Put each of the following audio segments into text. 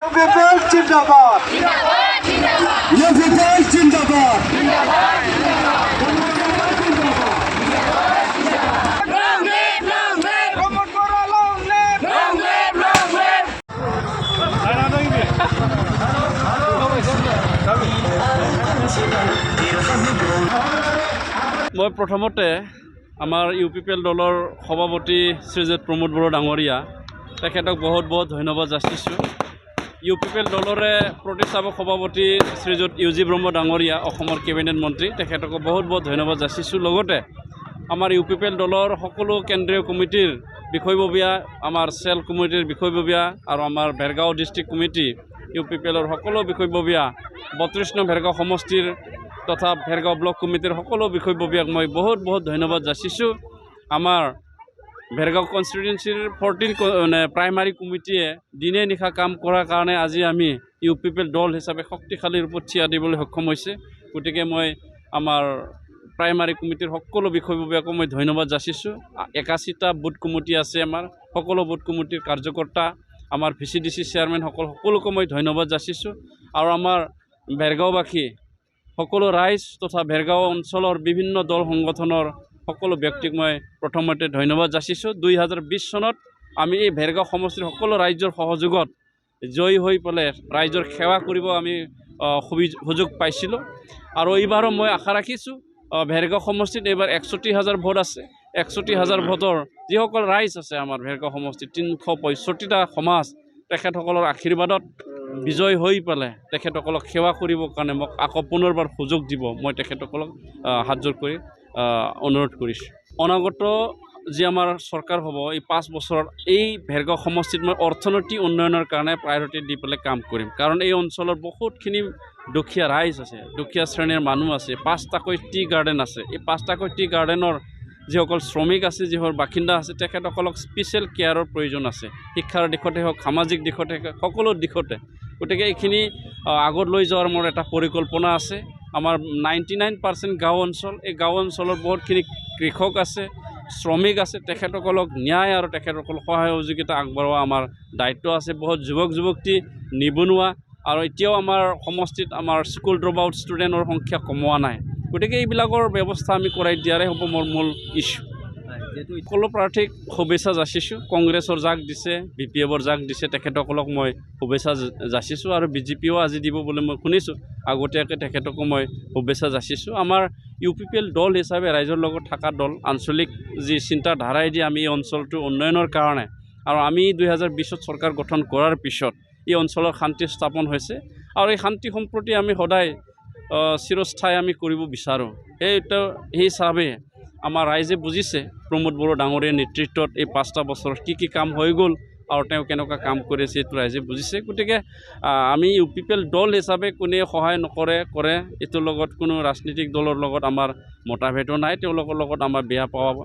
বিপ্লব জিন্দাবাদ বিপ্লব জিন্দাবাদ মই প্ৰথমতে আমাৰ UPPL দলৰ সভাপতি শ্ৰীযুত প্ৰমোদ বড়ো ডাঙৰীয়া তেখেতক বহুত বহুত ধন্যবাদ যাচিছোঁ। UPPL দলৰে প্ৰতিষ্ঠাপক সভাপতি শ্ৰীযুত UG ব্ৰহ্ম ডাঙৰীয়া অসমৰ কেবিনেট মন্ত্ৰী তেখেতক বহুত বহুত ধন্যবাদ যাচিছোঁ। লগতে আমাৰ UPPL দলৰ সকলো কেন্দ্ৰীয় কমিটিৰ বিষয়ববীয়া, আমাৰ চেল কমিটিৰ বিষয়ববীয়া আৰু আমাৰ ভেৰগাঁও ডিষ্ট্ৰিক্ট কমিটি UPPLৰ সকলো বিষয়ববীয়া 32 নং ভেৰগাঁও সমষ্টিৰ তথা ভেৰগাঁও ব্লক কমিটিৰ সকলো বিষয়ববীয়াক মই বহুত বহুত ধন্যবাদ যাচিছোঁ। আমাৰ ভেৰগাঁও কনষ্টিটুৱেঞ্চিৰ 14 প্ৰাইমাৰী কমিটিয়ে দিনে নিশা কাম কৰাৰ কাৰণে আজি আমি UPPL দল হিচাপে শক্তিশালী ৰূপত থিয় দিবলৈ সক্ষম হৈছে। গতিকে মই আমাৰ প্ৰাইমাৰী কমিটিৰ সকলো বিষয়ববীয়াক মই ধন্যবাদ যাচিছোঁ। 81টা বুথ কমিটি আছে আমাৰ, সকলো বুথ কমিটিৰ কাৰ্যকৰ্তা, আমাৰ VCDC চেয়াৰমেন সকলোকে মই ধন্যবাদ যাচিছোঁ। আৰু আমাৰ ভেৰগাঁওবাসী সকলো ৰাইজ তথা ভেৰগাঁও অঞ্চলৰ বিভিন্ন দল সংগঠনৰ সকলো ব্যক্তিক মই প্ৰথমতে ধন্যবাদ যাচিছোঁ। 2020 চনত আমি এই ভেৰগাঁও সমষ্টিৰ সকলো ৰাইজৰ সহযোগত জয়ী হৈ পেলাই ৰাইজৰ সেৱা কৰিব আমি সুযোগ পাইছিলোঁ। আৰু এইবাৰো মই আশা ৰাখিছোঁ ভেৰগাঁও সমষ্টিত এইবাৰ 61,000 ভোট আছে। 61,000 ভোটৰ যিসকল ৰাইজ আছে আমাৰ ভেৰগাঁও সমষ্টিত 365টা সমাজ তেখেতসকলৰ আশীৰ্বাদত বিজয় হৈ পেলাই তেখেতসকলক সেৱা কৰিবৰ কাৰণে মোক আকৌ পুনৰবাৰ সুযোগ দিব, মই তেখেতসকলক হাতযোৰ কৰি অনুৰোধ কৰিছোঁ। অনাগত যি আমাৰ চৰকাৰ হ'ব এই 5 বছৰত এই ভেৰগাঁও সমষ্টিত মই অৰ্থনৈতিক উন্নয়নৰ কাৰণে প্ৰায়ৰিটি দি পেলাই কাম কৰিম। কাৰণ এই অঞ্চলৰ বহুতখিনি দুখীয়া ৰাইজ আছে, দুখীয়া শ্ৰেণীৰ মানুহ আছে। 5টাকৈ টি গাৰ্ডেন আছে। এই 5টাকৈ টি গাৰ্ডেনৰ যিসকল শ্ৰমিক আছে, যিসকল বাসিন্দা আছে, তেখেতসকলক স্পেচিয়েল কেয়াৰৰ প্ৰয়োজন আছে। শিক্ষাৰ দিশতে হওক, সামাজিক দিশতে হওক, সকলো দিশতে। গতিকে এইখিনি আগত লৈ যোৱাৰ মোৰ এটা পৰিকল্পনা আছে। আমাৰ 99% গাঁও অঞ্চল, এই গাঁও অঞ্চলৰ বহুতখিনি কৃষক আছে, শ্ৰমিক আছে, তেখেতসকলক ন্যায় আৰু তেখেতসকলক সহায় সহযোগিতা আগবঢ়োৱা আমাৰ দায়িত্ব আছে। বহুত যুৱক যুৱতী নিবনুৱা, আৰু এতিয়াও আমাৰ সমষ্টিত আমাৰ স্কুল ড্ৰপ আউট ষ্টুডেণ্টৰ সংখ্যা কমোৱা নাই। গতিকে এইবিলাকৰ ব্যৱস্থা আমি কৰাই দিয়াৰে হ'ব মোৰ মূল ইছ্যু। সকলো প্ৰাৰ্থীক শুভেচ্ছা যাচিছোঁ। কংগ্ৰেছৰ যাক দিছে, BPFৰ যাক দিছে, তেখেতসকলক মই শুভেচ্ছা যাচিছোঁ। আৰু BJPও আজি দিব বুলি মই শুনিছোঁ। আগতীয়াকৈ তেখেতকো মই শুভেচ্ছা যাচিছোঁ। আমাৰ UPPL দল হিচাপে ৰাইজৰ লগত থকা দল, আঞ্চলিক যি চিন্তাধাৰাইদি আমি এই অঞ্চলটোৰ উন্নয়নৰ কাৰণে, আৰু আমি 2020ত চৰকাৰ গঠন কৰাৰ পিছত এই অঞ্চলৰ শান্তি স্থাপন হৈছে। আৰু এই শান্তি সম্প্ৰতি আমি সদায় চিৰস্থায়ী আমি কৰিব বিচাৰোঁ। সেই হিচাপে আমাৰ ৰাইজে বুজিছে প্ৰমোদ বড়ো ডাঙৰীয়াৰ নেতৃত্বত এই 5টা বছৰত কি কাম হৈ গ'ল আৰু তেওঁ কেনেকুৱা কাম কৰিছে এইটো ৰাইজে বুজিছে। গতিকে আমি UPPL দল হিচাপে কোনে সহায় কৰে, এইটোৰ লগত কোনো ৰাজনৈতিক দলৰ লগত আমাৰ মতভেদো নাই, তেওঁলোকৰ লগত আমাৰ বেয়া পোৱা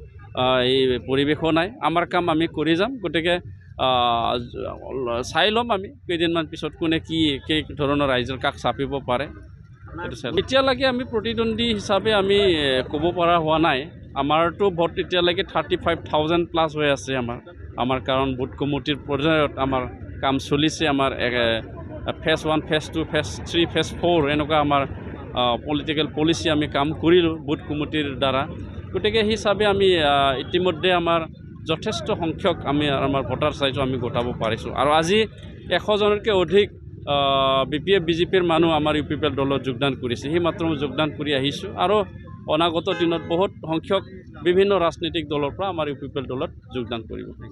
এই পৰিৱেশো নাই। আমাৰ কাম আমি কৰি যাম। গতিকে চাই ল'ম আমি কেইদিনমান পিছত কোনে কি ধৰণৰ ৰাইজৰ কাষ চাপিব পাৰে। এতিয়ালৈকে আমি প্ৰতিদ্বন্দ্বী হিচাপে আমি ক'ব পৰা হোৱা নাই। আমাৰতো ভোট এতিয়ালৈকে 35,000+ হৈ আছে আমাৰ কাৰণ বুথ কমিটিৰ পৰ্যায়ত আমাৰ কাম চলিছে। আমাৰ ফেজ 1, ফেজ 2, ফেজ 3, ফেজ 4 এনেকুৱা আমাৰ পলিটিকেল পলিচি আমি কাম কৰিলোঁ বুথ কমিটিৰ দ্বাৰা। গতিকে সেই হিচাপে আমি ইতিমধ্যে আমাৰ যথেষ্ট সংখ্যক আমাৰ ভোটাৰ চাইজো আমি গোটাব পাৰিছোঁ। আৰু আজি 100জনতকৈ অধিক BPF BJPৰ মানুহ আমাৰ UPPL দলত যোগদান কৰিছে। সেই মাত্ৰ মই যোগদান কৰি আহিছোঁ। আৰু অনাগত দিনত বহুত সংখ্যক বিভিন্ন ৰাজনৈতিক দলৰ পৰা আমাৰ UPPL দলত যোগদান কৰিব।